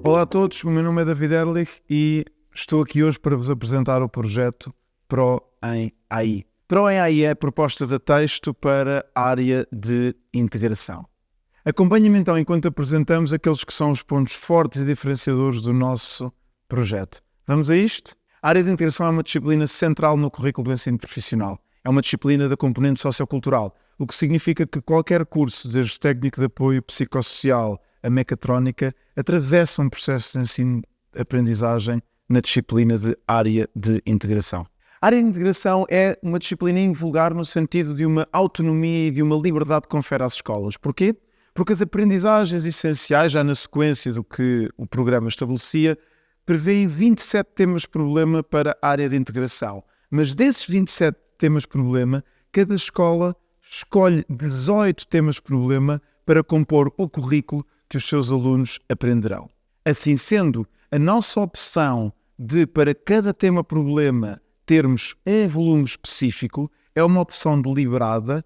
Olá a todos, o meu nome é David Ehrlich e estou aqui hoje para vos apresentar o projeto Pro em AI. Pro em AI é a proposta de texto para a área de integração. Acompanhe-me então enquanto apresentamos aqueles que são os pontos fortes e diferenciadores do nosso projeto. Vamos a isto? A área de integração é uma disciplina central no currículo do ensino profissional. É uma disciplina da componente sociocultural, o que significa que qualquer curso, desde técnico de apoio psicossocial a mecatrónica, atravessa um processo de ensino-aprendizagem na disciplina de área de integração. A área de integração é uma disciplina invulgar no sentido de uma autonomia e de uma liberdade que confere às escolas. Porquê? Porque as aprendizagens essenciais, já na sequência do que o programa estabelecia, prevêem 27 temas-problema para a área de integração. Mas desses 27 temas-problema, cada escola escolhe 18 temas-problema para compor o currículo que os seus alunos aprenderão. Assim sendo, a nossa opção de, para cada tema-problema, termos um volume específico é uma opção deliberada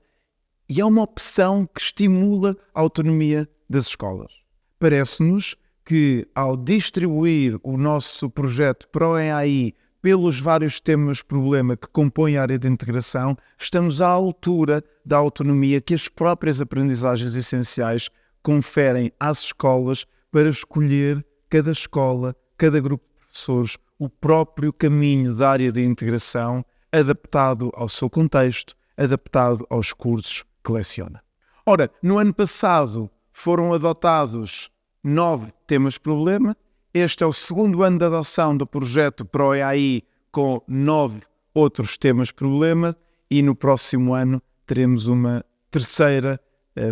e é uma opção que estimula a autonomia das escolas. Parece-nos que, ao distribuir o nosso projeto Pro em AI pelos vários temas-problema que compõem a área de integração, estamos à altura da autonomia que as próprias aprendizagens essenciais conferem às escolas para escolher cada escola, cada grupo de professores, o próprio caminho da área de integração adaptado ao seu contexto, adaptado aos cursos que leciona. Ora, no ano passado foram adotados 9 temas-problema. Este é o segundo ano de adoção do projeto Pro AI com 9 outros temas-problema e no próximo ano teremos uma terceira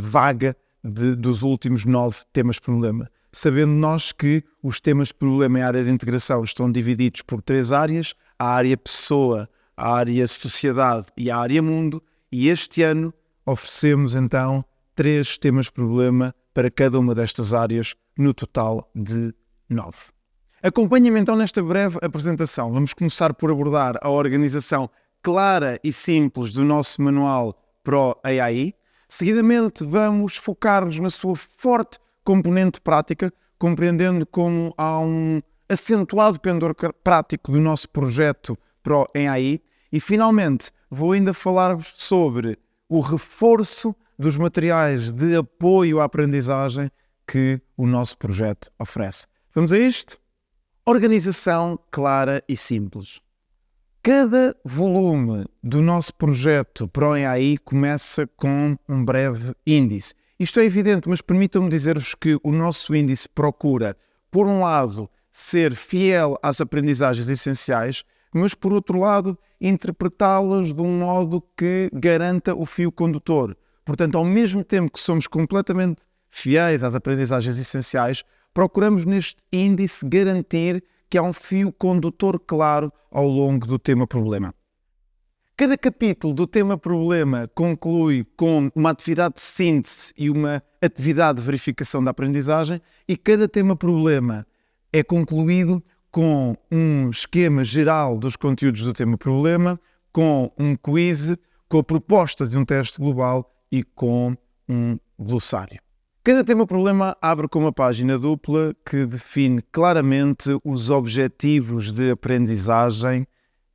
vaga dos últimos 9 temas-problema. Sabendo nós que os temas-problema e a área de integração estão divididos por 3 áreas, a área pessoa, a área sociedade e a área mundo, e este ano oferecemos então 3 temas-problema para cada uma destas áreas, no total de 9. Acompanhe-me então nesta breve apresentação. Vamos começar por abordar a organização clara e simples do nosso manual Pro AI. Seguidamente vamos focar-nos na sua forte componente prática, compreendendo como há um acentuado pendor prático do nosso projeto Pro em AI. E finalmente vou ainda falar-vos sobre o reforço dos materiais de apoio à aprendizagem que o nosso projeto oferece. Vamos a isto? Organização clara e simples. Cada volume do nosso projeto Pro em AI começa com um breve índice. Isto é evidente, mas permitam-me dizer-vos que o nosso índice procura, por um lado, ser fiel às aprendizagens essenciais, mas, por outro lado, interpretá-las de um modo que garanta o fio condutor. Portanto, ao mesmo tempo que somos completamente fiéis às aprendizagens essenciais, procuramos neste índice garantir que há um fio condutor claro ao longo do tema-problema. Cada capítulo do tema-problema conclui com uma atividade de síntese e uma atividade de verificação da aprendizagem, e cada tema-problema é concluído com um esquema geral dos conteúdos do tema-problema, com um quiz, com a proposta de um teste global e com um glossário. Cada tema-problema abre com uma página dupla que define claramente os objetivos de aprendizagem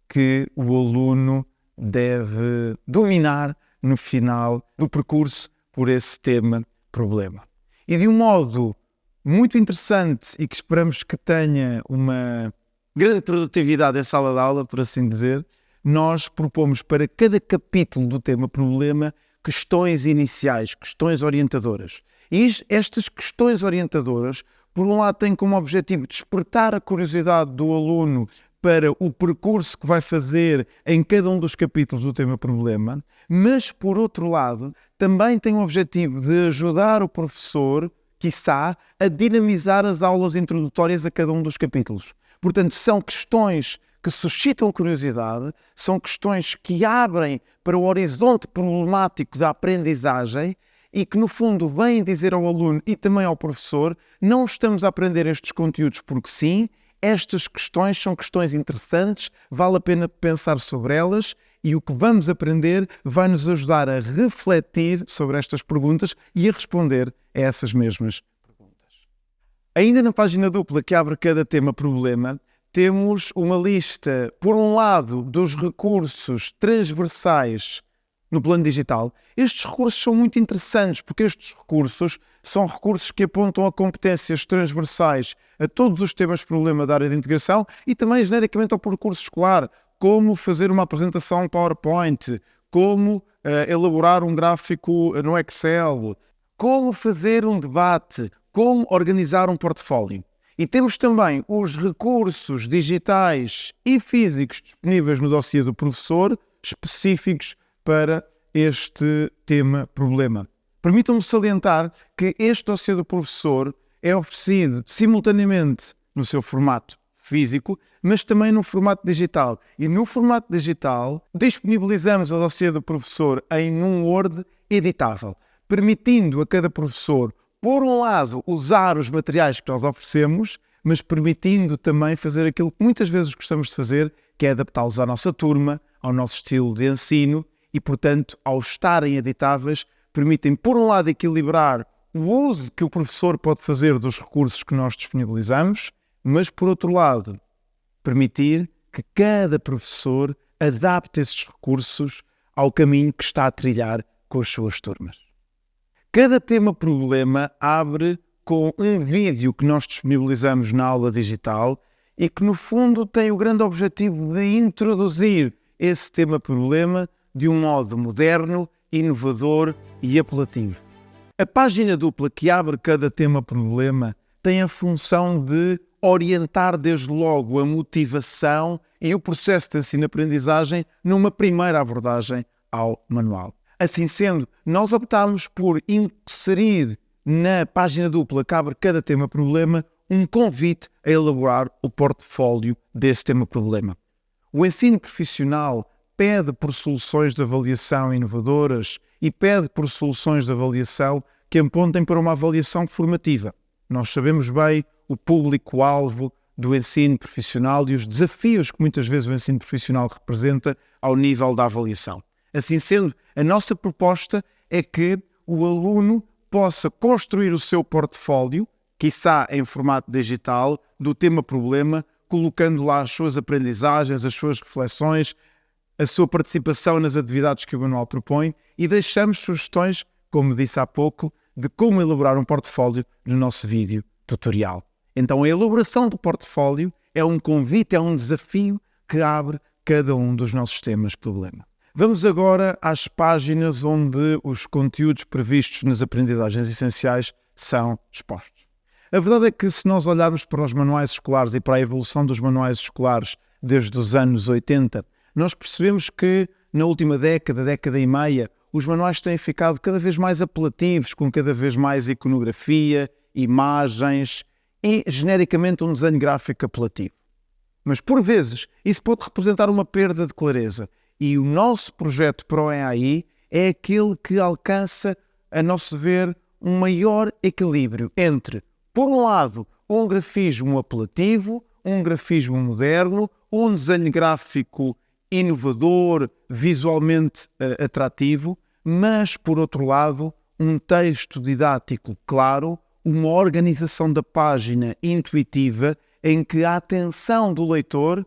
que o aluno deve dominar no final do percurso por esse tema-problema. E de um modo muito interessante e que esperamos que tenha uma grande produtividade em sala de aula, por assim dizer, nós propomos para cada capítulo do tema-problema questões iniciais, questões orientadoras. E estas questões orientadoras, por um lado, têm como objetivo despertar a curiosidade do aluno para o percurso que vai fazer em cada um dos capítulos do tema-problema, mas, por outro lado, também tem o objetivo de ajudar o professor, quiçá, a dinamizar as aulas introdutórias a cada um dos capítulos. Portanto, são questões que suscitam curiosidade, são questões que abrem para o horizonte problemático da aprendizagem e que, no fundo, vêm dizer ao aluno e também ao professor: não estamos a aprender estes conteúdos porque sim, estas questões são questões interessantes, vale a pena pensar sobre elas e o que vamos aprender vai nos ajudar a refletir sobre estas perguntas e a responder a essas mesmas perguntas. Ainda na página dupla que abre cada tema-problema, temos uma lista, por um lado, dos recursos transversais no plano digital. Estes recursos são muito interessantes porque estes recursos são recursos que apontam a competências transversais a todos os temas-problema da área de integração e também genericamente ao percurso escolar, como fazer uma apresentação PowerPoint, como elaborar um gráfico no Excel, como fazer um debate, como organizar um portfólio. E temos também os recursos digitais e físicos disponíveis no dossiê do professor, específicos para este tema-problema. Permitam-me salientar que este dossiê do professor é oferecido simultaneamente no seu formato físico, mas também no formato digital. E no formato digital disponibilizamos o dossiê do professor em um Word editável, permitindo a cada professor, por um lado, usar os materiais que nós oferecemos, mas permitindo também fazer aquilo que muitas vezes gostamos de fazer, que é adaptá-los à nossa turma, ao nosso estilo de ensino e, portanto, ao estarem editáveis, permitem, por um lado, equilibrar o uso que o professor pode fazer dos recursos que nós disponibilizamos, mas, por outro lado, permitir que cada professor adapte esses recursos ao caminho que está a trilhar com as suas turmas. Cada tema-problema abre com um vídeo que nós disponibilizamos na aula digital e que, no fundo, tem o grande objetivo de introduzir esse tema-problema de um modo moderno, inovador e apelativo. A página dupla que abre cada tema-problema tem a função de orientar desde logo a motivação e o processo de ensino-aprendizagem numa primeira abordagem ao manual. Assim sendo, nós optámos por inserir na página dupla que abre cada tema-problema um convite a elaborar o portfólio desse tema-problema. O ensino profissional pede por soluções de avaliação inovadoras e pede por soluções de avaliação que apontem para uma avaliação formativa. Nós sabemos bem o público-alvo do ensino profissional e os desafios que muitas vezes o ensino profissional representa ao nível da avaliação. Assim sendo, a nossa proposta é que o aluno possa construir o seu portfólio, quiçá em formato digital, do tema-problema, colocando lá as suas aprendizagens, as suas reflexões, a sua participação nas atividades que o manual propõe e deixamos sugestões, como disse há pouco, de como elaborar um portfólio no nosso vídeo tutorial. Então a elaboração do portfólio é um convite, é um desafio que abre cada um dos nossos temas-problema. Vamos agora às páginas onde os conteúdos previstos nas aprendizagens essenciais são expostos. A verdade é que se nós olharmos para os manuais escolares e para a evolução dos manuais escolares desde os anos 80, nós percebemos que na última década, década e meia, os manuais têm ficado cada vez mais apelativos, com cada vez mais iconografia, imagens e, genericamente, um desenho gráfico apelativo. Mas, por vezes, isso pode representar uma perda de clareza. E o nosso projeto para o EAI é aquele que alcança, a nosso ver, um maior equilíbrio entre, por um lado, um grafismo apelativo, um grafismo moderno, um desenho gráfico inovador, visualmente atrativo, mas, por outro lado, um texto didático claro, uma organização da página intuitiva em que a atenção do leitor,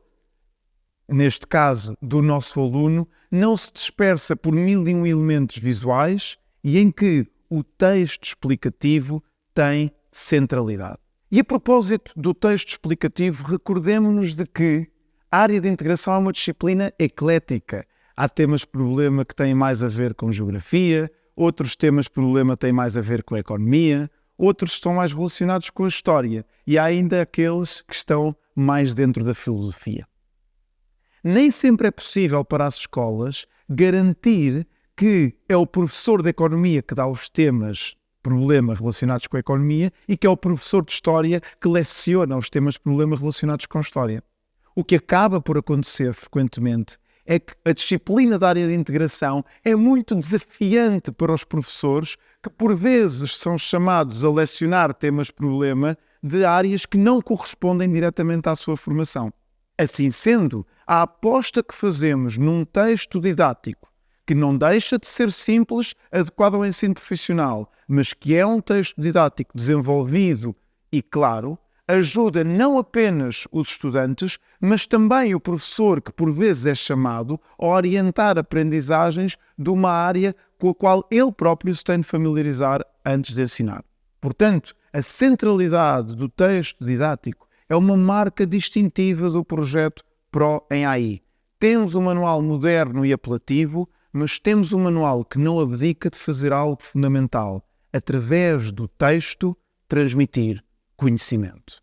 neste caso do nosso aluno, não se dispersa por 1001 elementos visuais e em que o texto explicativo tem centralidade. E a propósito do texto explicativo, recordemo-nos de que a área de integração é uma disciplina eclética. Há temas-problema que têm mais a ver com geografia, outros temas-problema têm mais a ver com a economia, outros estão mais relacionados com a história e há ainda aqueles que estão mais dentro da filosofia. Nem sempre é possível para as escolas garantir que é o professor de economia que dá os temas problema relacionados com a economia e que é o professor de história que leciona os temas problema relacionados com a história. O que acaba por acontecer frequentemente é que a disciplina da área de integração é muito desafiante para os professores que, por vezes, são chamados a lecionar temas-problema de áreas que não correspondem diretamente à sua formação. Assim sendo, a aposta que fazemos num texto didático, que não deixa de ser simples, adequado ao ensino profissional, mas que é um texto didático desenvolvido e, claro, ajuda não apenas os estudantes, mas também o professor, que por vezes é chamado a orientar aprendizagens de uma área com a qual ele próprio se tem de familiarizar antes de ensinar. Portanto, a centralidade do texto didático é uma marca distintiva do projeto PRO em AI. Temos um manual moderno e apelativo, mas temos um manual que não abdica de fazer algo fundamental: através do texto, transmitir conhecimento.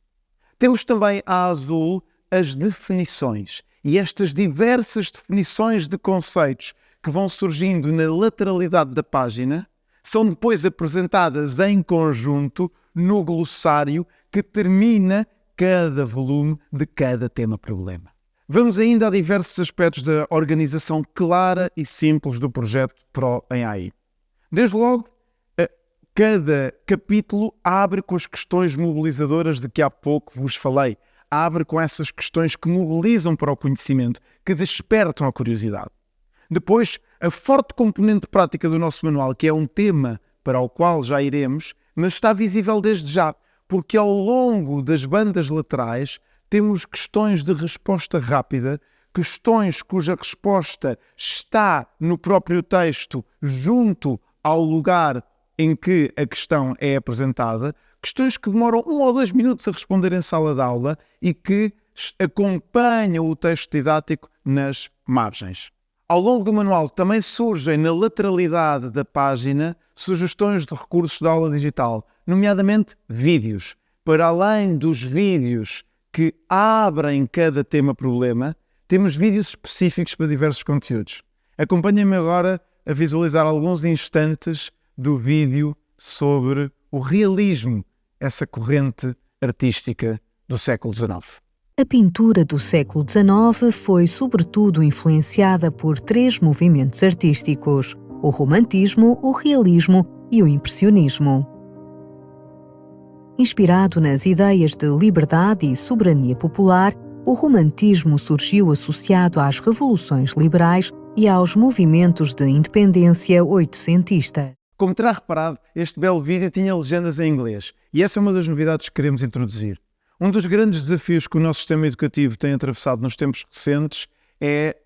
Temos também a azul as definições, e estas diversas definições de conceitos que vão surgindo na lateralidade da página são depois apresentadas em conjunto no glossário que termina cada volume de cada tema-problema. Vamos ainda a diversos aspectos da organização clara e simples do projeto PRO em AI. Desde logo, cada capítulo abre com as questões mobilizadoras de que há pouco vos falei. Abre com essas questões que mobilizam para o conhecimento, que despertam a curiosidade. Depois, a forte componente prática do nosso manual, que é um tema para o qual já iremos, mas está visível desde já, porque ao longo das bandas laterais temos questões de resposta rápida, questões cuja resposta está no próprio texto, junto ao lugar em que a questão é apresentada, questões que demoram 1 ou 2 minutos a responder em sala de aula e que acompanham o texto didático nas margens. Ao longo do manual também surgem na lateralidade da página sugestões de recursos da aula digital, nomeadamente vídeos. Para além dos vídeos que abrem cada tema-problema, temos vídeos específicos para diversos conteúdos. Acompanhem-me agora a visualizar alguns instantes do vídeo sobre o realismo, essa corrente artística do século XIX. A pintura do século XIX foi sobretudo influenciada por 3 movimentos artísticos: o romantismo, o realismo e o impressionismo. Inspirado nas ideias de liberdade e soberania popular, o romantismo surgiu associado às revoluções liberais e aos movimentos de independência oitocentista. Como terá reparado, este belo vídeo tinha legendas em inglês, e essa é uma das novidades que queremos introduzir. Um dos grandes desafios que o nosso sistema educativo tem atravessado nos tempos recentes é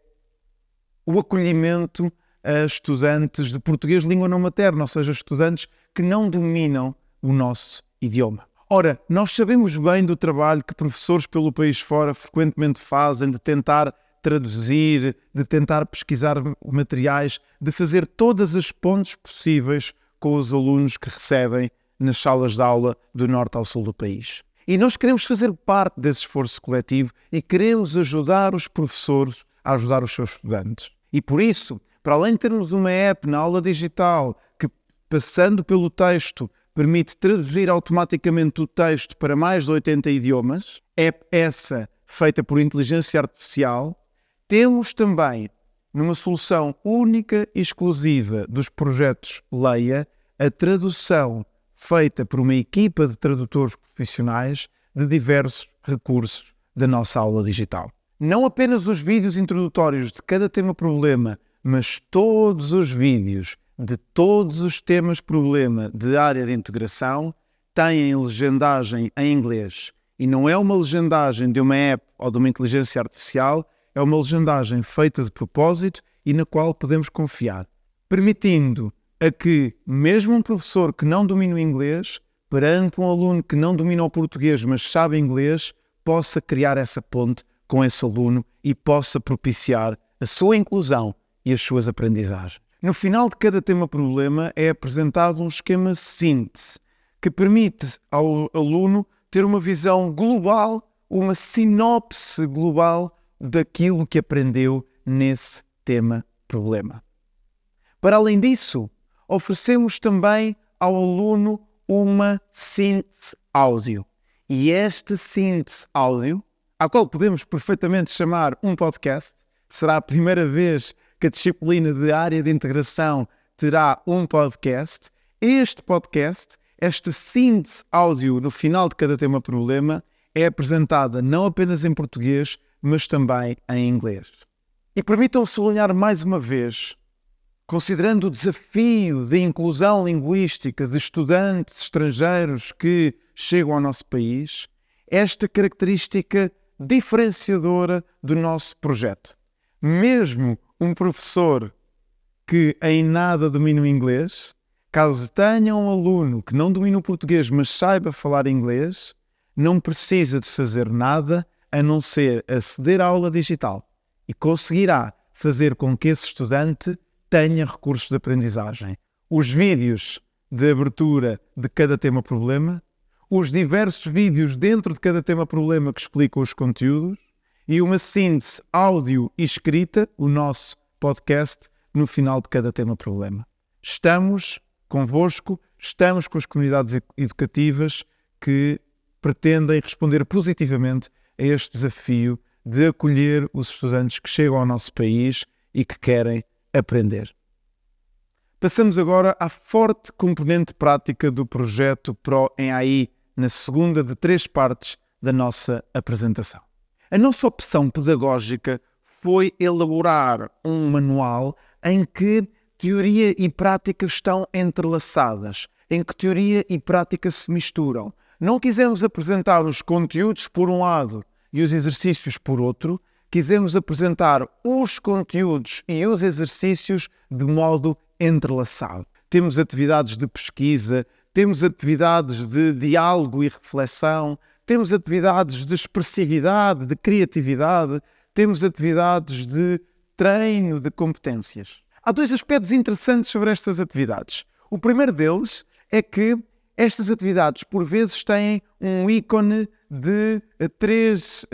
o acolhimento a estudantes de português de língua não materna, ou seja, estudantes que não dominam o nosso idioma. Ora, nós sabemos bem do trabalho que professores pelo país fora frequentemente fazem de tentar traduzir, de tentar pesquisar materiais, de fazer todas as pontes possíveis com os alunos que recebem nas salas de aula do norte ao sul do país. E nós queremos fazer parte desse esforço coletivo e queremos ajudar os professores a ajudar os seus estudantes. E por isso, para além de termos uma app na aula digital que, passando pelo texto, permite traduzir automaticamente o texto para mais de 80 idiomas, app essa feita por inteligência artificial, temos também, numa solução única e exclusiva dos projetos Leia, a tradução feita por uma equipa de tradutores profissionais de diversos recursos da nossa aula digital. Não apenas os vídeos introdutórios de cada tema-problema, mas todos os vídeos de todos os temas-problema de área de integração têm legendagem em inglês. E não é uma legendagem de uma app ou de uma inteligência artificial, é uma legendagem feita de propósito e na qual podemos confiar, permitindo a que, mesmo um professor que não domina o inglês, perante um aluno que não domina o português, mas sabe inglês, possa criar essa ponte com esse aluno e possa propiciar a sua inclusão e as suas aprendizagens. No final de cada tema-problema é apresentado um esquema síntese que permite ao aluno ter uma visão global, uma sinopse global daquilo que aprendeu nesse tema-problema. Para além disso, oferecemos também ao aluno uma síntese áudio. E esta síntese áudio, à qual podemos perfeitamente chamar um podcast, será a primeira vez que a disciplina de área de integração terá um podcast. Este podcast, esta síntese áudio no final de cada tema-problema, é apresentada não apenas em português, mas também em inglês. E permitam-me sublinhar mais uma vez considerando o desafio da inclusão linguística de estudantes estrangeiros que chegam ao nosso país, esta característica diferenciadora do nosso projeto. Mesmo um professor que em nada domina o inglês, caso tenha um aluno que não domina o português, mas saiba falar inglês, não precisa de fazer nada a não ser aceder à aula digital e conseguirá fazer com que esse estudante tenha recursos de aprendizagem. Os vídeos de abertura de cada tema-problema, os diversos vídeos dentro de cada tema-problema que explicam os conteúdos e uma síntese áudio e escrita, o nosso podcast, no final de cada tema-problema. Estamos convosco, estamos com as comunidades educativas que pretendem responder positivamente a este desafio de acolher os estudantes que chegam ao nosso país e que querem aprender. Passamos agora à forte componente prática do projeto Pro em AI, na segunda de 3 partes da nossa apresentação. A nossa opção pedagógica foi elaborar um manual em que teoria e prática estão entrelaçadas, em que teoria e prática se misturam. Não quisemos apresentar os conteúdos por um lado e os exercícios por outro, quisemos apresentar os conteúdos e os exercícios de modo entrelaçado. Temos atividades de pesquisa, temos atividades de diálogo e reflexão, temos atividades de expressividade, de criatividade, temos atividades de treino de competências. Há 2 aspectos interessantes sobre estas atividades. O primeiro deles é que estas atividades, por vezes, têm um ícone de 3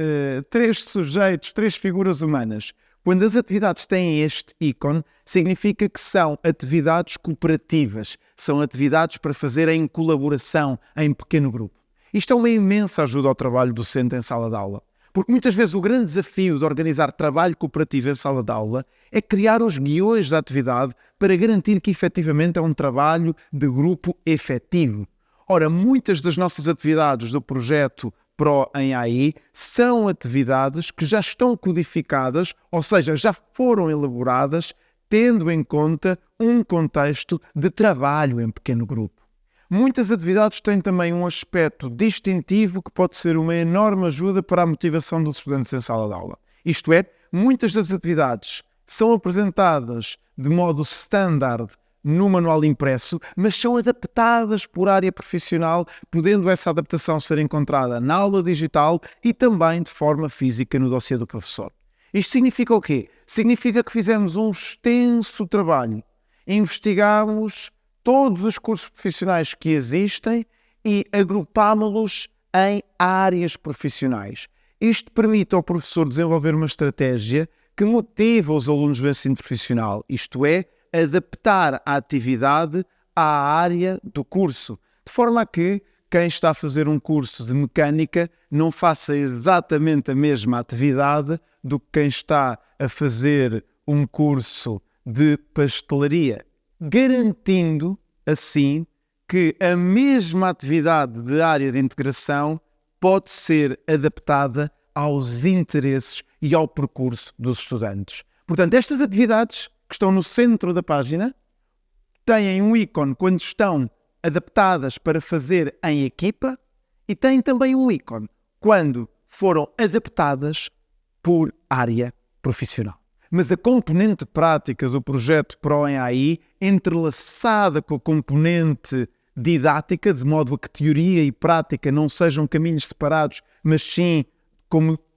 sujeitos, 3 figuras humanas. Quando as atividades têm este ícone, significa que são atividades cooperativas, são atividades para fazer em colaboração, em pequeno grupo. Isto é uma imensa ajuda ao trabalho docente em sala de aula, porque muitas vezes o grande desafio de organizar trabalho cooperativo em sala de aula é criar os guiões da atividade para garantir que efetivamente é um trabalho de grupo efetivo. Ora, muitas das nossas atividades do projeto Pro em AI são atividades que já estão codificadas, ou seja, já foram elaboradas, tendo em conta um contexto de trabalho em pequeno grupo. Muitas atividades têm também um aspecto distintivo que pode ser uma enorme ajuda para a motivação dos estudantes em sala de aula. Isto é, muitas das atividades são apresentadas de modo standard no manual impresso, mas são adaptadas por área profissional, podendo essa adaptação ser encontrada na aula digital e também de forma física no dossiê do professor. Isto significa o quê? Significa que fizemos um extenso trabalho, investigámos todos os cursos profissionais que existem e agrupámos-los em áreas profissionais. Isto permite ao professor desenvolver uma estratégia que motiva os alunos do ensino profissional, isto é, adaptar a atividade à área do curso, de forma a que quem está a fazer um curso de mecânica não faça exatamente a mesma atividade do que quem está a fazer um curso de pastelaria, garantindo assim que a mesma atividade de área de integração pode ser adaptada aos interesses e ao percurso dos estudantes. Portanto, estas atividades que estão no centro da página têm um ícone quando estão adaptadas para fazer em equipa e têm também um ícone quando foram adaptadas por área profissional. Mas a componente prática do projeto Pro em AI, entrelaçada com a componente didática, de modo a que teoria e prática não sejam caminhos separados, mas sim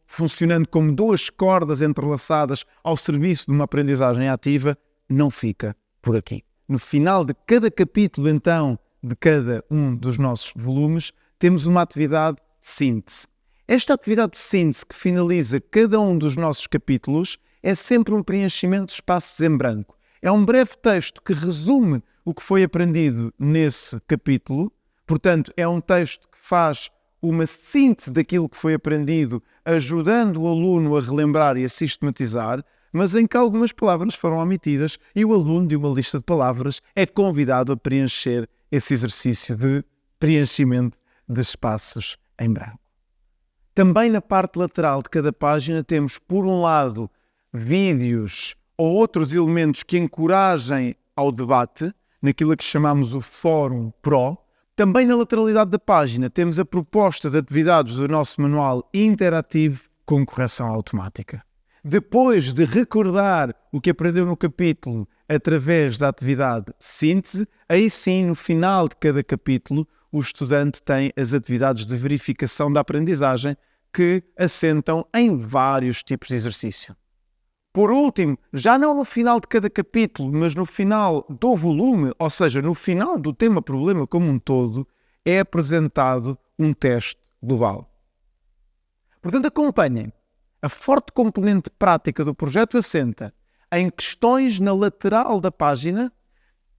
funcionando como 2 cordas entrelaçadas ao serviço de uma aprendizagem ativa, não fica por aqui. No final de cada capítulo, então, de cada um dos nossos volumes, temos uma atividade síntese. Esta atividade de síntese que finaliza cada um dos nossos capítulos é sempre um preenchimento de espaços em branco. É um breve texto que resume o que foi aprendido nesse capítulo, portanto, é um texto que faz uma síntese daquilo que foi aprendido, ajudando o aluno a relembrar e a sistematizar, mas em que algumas palavras foram omitidas e o aluno de uma lista de palavras é convidado a preencher esse exercício de preenchimento de espaços em branco. Também na parte lateral de cada página temos, por um lado, vídeos ou outros elementos que encorajem ao debate, naquilo que chamamos o Fórum Pro. Também na lateralidade da página temos a proposta de atividades do nosso manual interativo com correção automática. Depois de recordar o que aprendeu no capítulo através da atividade síntese, aí sim, no final de cada capítulo, o estudante tem as atividades de verificação da aprendizagem que assentam em vários tipos de exercício. Por último, já não no final de cada capítulo, mas no final do volume, ou seja, no final do tema-problema como um todo, é apresentado um teste global. Portanto, acompanhem. A forte componente prática do projeto assenta em questões na lateral da página,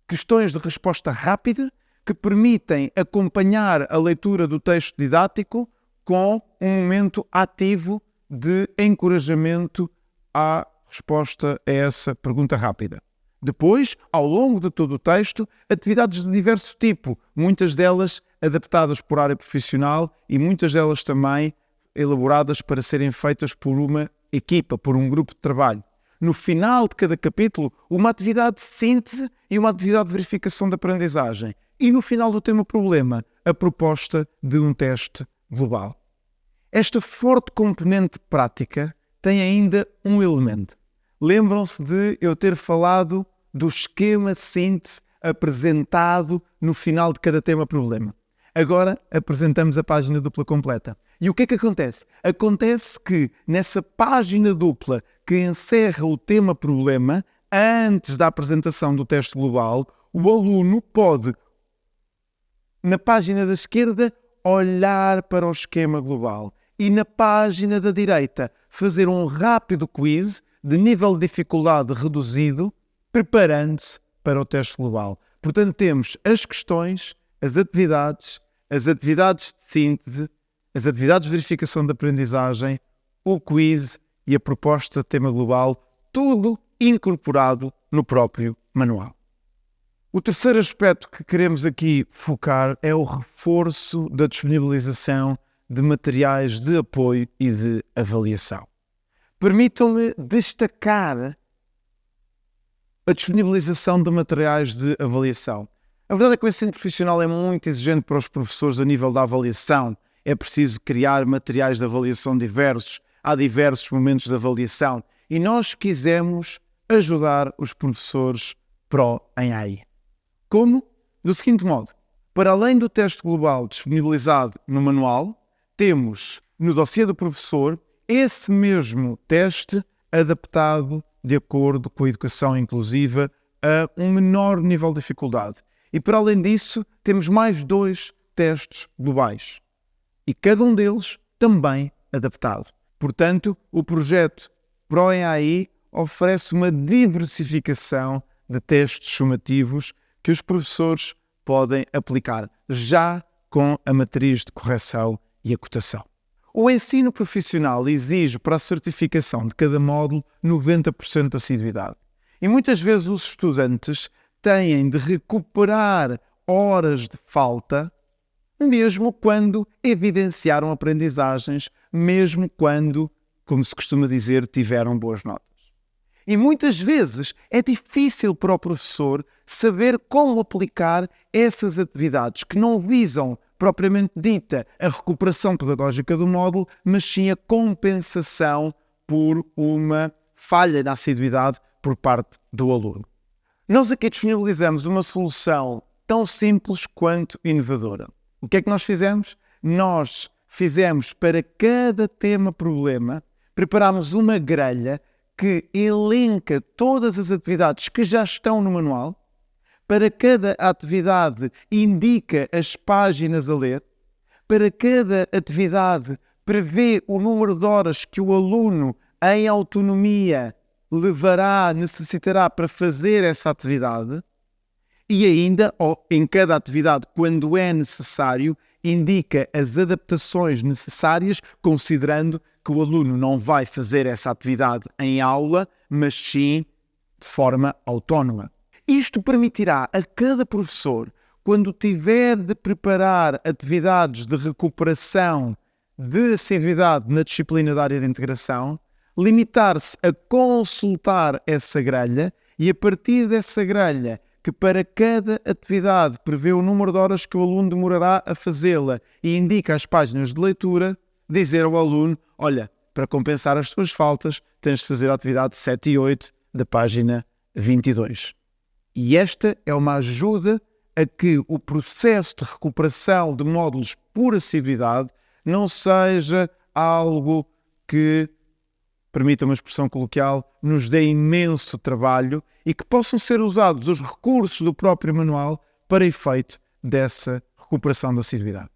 questões de resposta rápida, que permitem acompanhar a leitura do texto didático com um momento ativo de encorajamento à resposta a essa pergunta rápida. Depois, ao longo de todo o texto, atividades de diverso tipo, muitas delas adaptadas por área profissional e muitas delas também elaboradas para serem feitas por uma equipa, por um grupo de trabalho. No final de cada capítulo, uma atividade de síntese e uma atividade de verificação da aprendizagem. E no final do tema-problema, a proposta de um teste global. Esta forte componente prática tem ainda um elemento. Lembram-se de eu ter falado do esquema síntese apresentado no final de cada tema-problema. Agora apresentamos a página dupla completa. E o que é que acontece? Acontece que nessa página dupla que encerra o tema-problema, antes da apresentação do teste global, o aluno pode, na página da esquerda, olhar para o esquema global e na página da direita fazer um rápido quiz de nível de dificuldade reduzido, preparando-se para o teste global. Portanto, temos as questões, as atividades de síntese, as atividades de verificação da aprendizagem, o quiz e a proposta de tema global, tudo incorporado no próprio manual. O terceiro aspecto que queremos aqui focar é o reforço da disponibilização de materiais de apoio e de avaliação. Permitam-me destacar a disponibilização de materiais de avaliação. A verdade é que o ensino profissional é muito exigente para os professores a nível da avaliação. É preciso criar materiais de avaliação diversos, há diversos momentos de avaliação e nós quisemos ajudar os professores Pro em AI. Como? Do seguinte modo, para além do teste global disponibilizado no manual, temos no dossiê do professor esse mesmo teste adaptado de acordo com a educação inclusiva a um menor nível de dificuldade. E para além disso, temos mais 2 testes globais. E cada um deles também adaptado. Portanto, o projeto Pro em AI oferece uma diversificação de testes sumativos que os professores podem aplicar já com a matriz de correção e a cotação. O ensino profissional exige para a certificação de cada módulo 90% de assiduidade. E muitas vezes os estudantes têm de recuperar horas de falta, mesmo quando evidenciaram aprendizagens, mesmo quando, como se costuma dizer, tiveram boas notas. E muitas vezes é difícil para o professor saber como aplicar essas atividades que não visam propriamente dita a recuperação pedagógica do módulo, mas sim a compensação por uma falha na assiduidade por parte do aluno. Nós aqui disponibilizamos uma solução tão simples quanto inovadora. O que é que nós fizemos? Nós fizemos para cada tema-problema, preparámos uma grelha que elenca todas as atividades que já estão no manual. Para cada atividade indica as páginas a ler. Para cada atividade prevê o número de horas que o aluno em autonomia necessitará para fazer essa atividade. E ainda, em cada atividade, quando é necessário, indica as adaptações necessárias, considerando que o aluno não vai fazer essa atividade em aula, mas sim de forma autónoma. Isto permitirá a cada professor, quando tiver de preparar atividades de recuperação de assiduidade na disciplina da área de integração, limitar-se a consultar essa grelha e a partir dessa grelha, que para cada atividade prevê o número de horas que o aluno demorará a fazê-la e indica as páginas de leitura, dizer ao aluno, olha, para compensar as tuas faltas, tens de fazer a atividade 7 e 8 da página 22. E esta é uma ajuda a que o processo de recuperação de módulos por assiduidade não seja algo que, permita uma expressão coloquial, nos dê imenso trabalho e que possam ser usados os recursos do próprio manual para efeito dessa recuperação da assiduidade.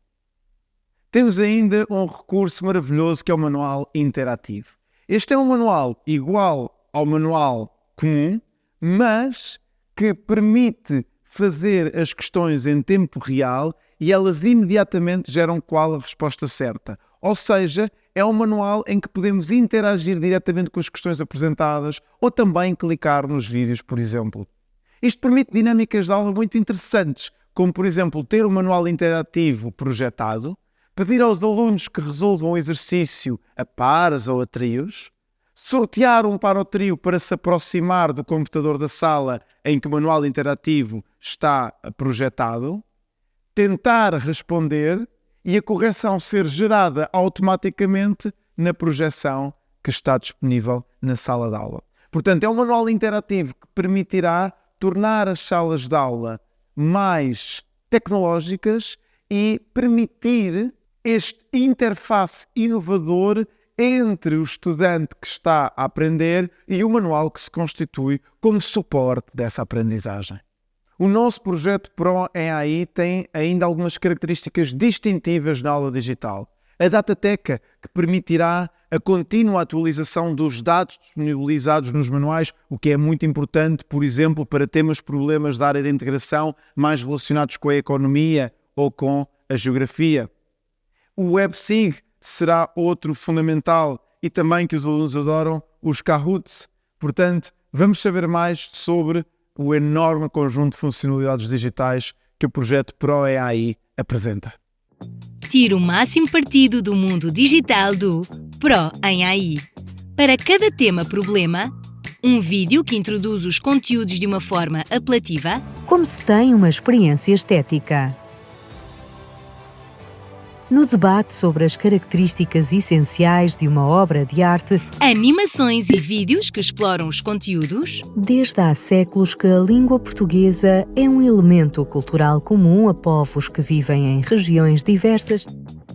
Temos ainda um recurso maravilhoso que é o manual interativo. Este é um manual igual ao manual comum, mas que permite fazer as questões em tempo real e elas imediatamente geram qual a resposta certa. Ou seja, é um manual em que podemos interagir diretamente com as questões apresentadas ou também clicar nos vídeos, por exemplo. Isto permite dinâmicas de aula muito interessantes, como, por exemplo, ter um manual interativo projetado, pedir aos alunos que resolvam o exercício a pares ou a trios, sortear um par ou trio para se aproximar do computador da sala em que o manual interativo está projetado, tentar responder e a correção ser gerada automaticamente na projeção que está disponível na sala de aula. Portanto, é um manual interativo que permitirá tornar as salas de aula mais tecnológicas e permitir este interface inovador entre o estudante que está a aprender e o manual que se constitui como suporte dessa aprendizagem. O nosso projeto Pro em AI tem ainda algumas características distintivas na aula digital. A Datateca, que permitirá a contínua atualização dos dados disponibilizados nos manuais, o que é muito importante, por exemplo, para temas problemas da área de integração mais relacionados com a economia ou com a geografia. O WebSig será outro fundamental e também que os alunos adoram, os Kahoots. Portanto, vamos saber mais sobre o enorme conjunto de funcionalidades digitais que o projeto Pro em AI apresenta. Tire o máximo partido do mundo digital do Pro em AI. Para cada tema-problema, um vídeo que introduz os conteúdos de uma forma apelativa, como se tem uma experiência estética. No debate sobre as características essenciais de uma obra de arte, animações e vídeos que exploram os conteúdos. Desde há séculos que a língua portuguesa é um elemento cultural comum a povos que vivem em regiões diversas.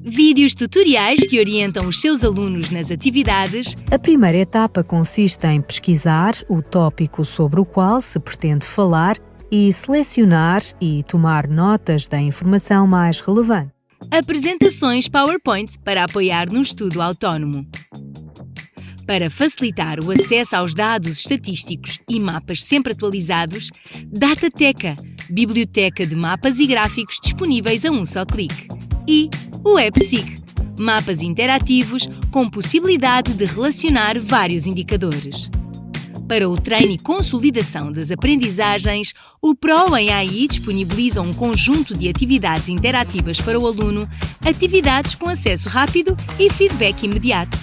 Vídeos tutoriais que orientam os seus alunos nas atividades. A primeira etapa consiste em pesquisar o tópico sobre o qual se pretende falar e selecionar e tomar notas da informação mais relevante. Apresentações PowerPoint para apoiar no estudo autónomo. Para facilitar o acesso aos dados estatísticos e mapas sempre atualizados, Datateca, biblioteca de mapas e gráficos disponíveis a um só clique. E o WebSig, mapas interativos com possibilidade de relacionar vários indicadores. Para o treino e consolidação das aprendizagens, o Pro em AI disponibiliza um conjunto de atividades interativas para o aluno, atividades com acesso rápido e feedback imediato.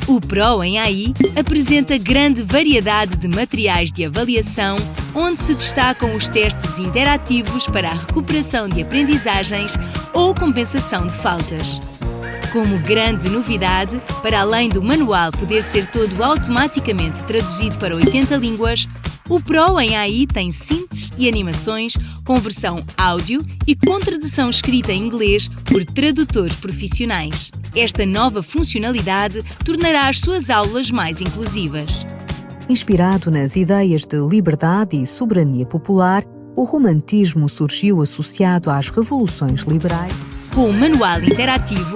O Pro em AI apresenta grande variedade de materiais de avaliação, onde se destacam os testes interativos para a recuperação de aprendizagens ou compensação de faltas. Como grande novidade, para além do manual poder ser todo automaticamente traduzido para 80 línguas, o Pro em AI tem síntese e animações com versão áudio e com tradução escrita em inglês por tradutores profissionais. Esta nova funcionalidade tornará as suas aulas mais inclusivas. Inspirado nas ideias de liberdade e soberania popular, o romantismo surgiu associado às revoluções liberais. Com o manual interativo,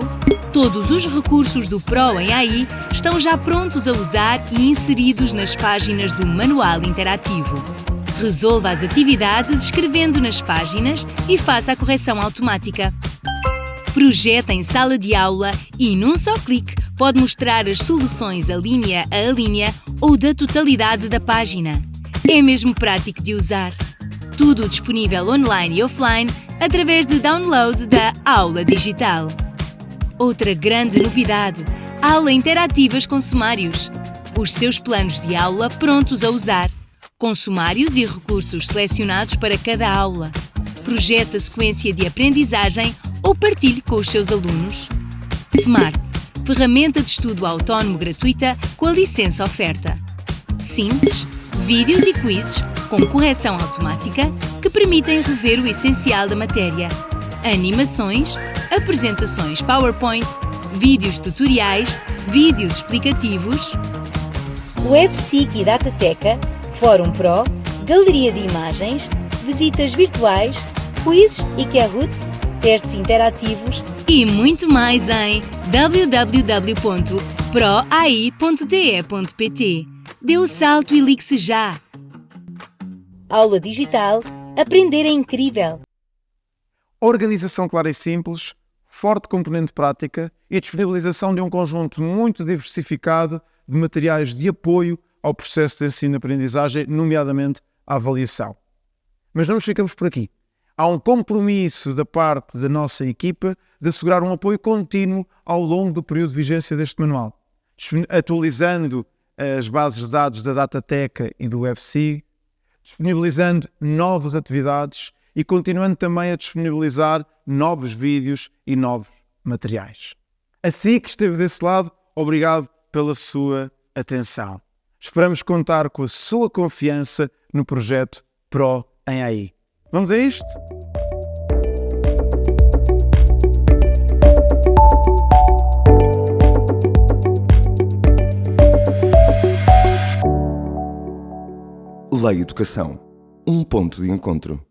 todos os recursos do Pro em AI estão já prontos a usar e inseridos nas páginas do manual interativo. Resolva as atividades escrevendo nas páginas e faça a correção automática. Projeta em sala de aula e, num só clique, pode mostrar as soluções a linha ou da totalidade da página. É mesmo prático de usar. Tudo disponível online e offline através de download da aula digital. Outra grande novidade: aula interativas com sumários. os seus planos de aula prontos a usar, com sumários e recursos selecionados para cada aula. Projete a sequência de aprendizagem ou partilhe com os seus alunos. Smart, ferramenta de estudo autónomo gratuita com a licença oferta. Sínteses, vídeos e quizzes com correção automática que permitem rever o essencial da matéria. Animações, apresentações PowerPoint, vídeos tutoriais, vídeos explicativos. WebSeek e Datateca, Fórum Pro, galeria de imagens, visitas virtuais, quizzes e Kahoots, testes interativos E muito mais em www.proai.de.pt. Dê o salto e ligue-se já! Aula digital, aprender é incrível. Organização clara e simples, forte componente prática e a disponibilização de um conjunto muito diversificado de materiais de apoio ao processo de ensino-aprendizagem, nomeadamente à avaliação. Mas não nos ficamos por aqui. Há um compromisso da parte da nossa equipa de assegurar um apoio contínuo ao longo do período de vigência deste manual, atualizando as bases de dados da Datateca e do WebSeek, disponibilizando novas atividades e continuando também a disponibilizar novos vídeos e novos materiais. Assim que esteve desse lado, obrigado pela sua atenção. Esperamos contar com a sua confiança no projeto Pro em AI. Vamos a isto? Lei Educação, um ponto de encontro.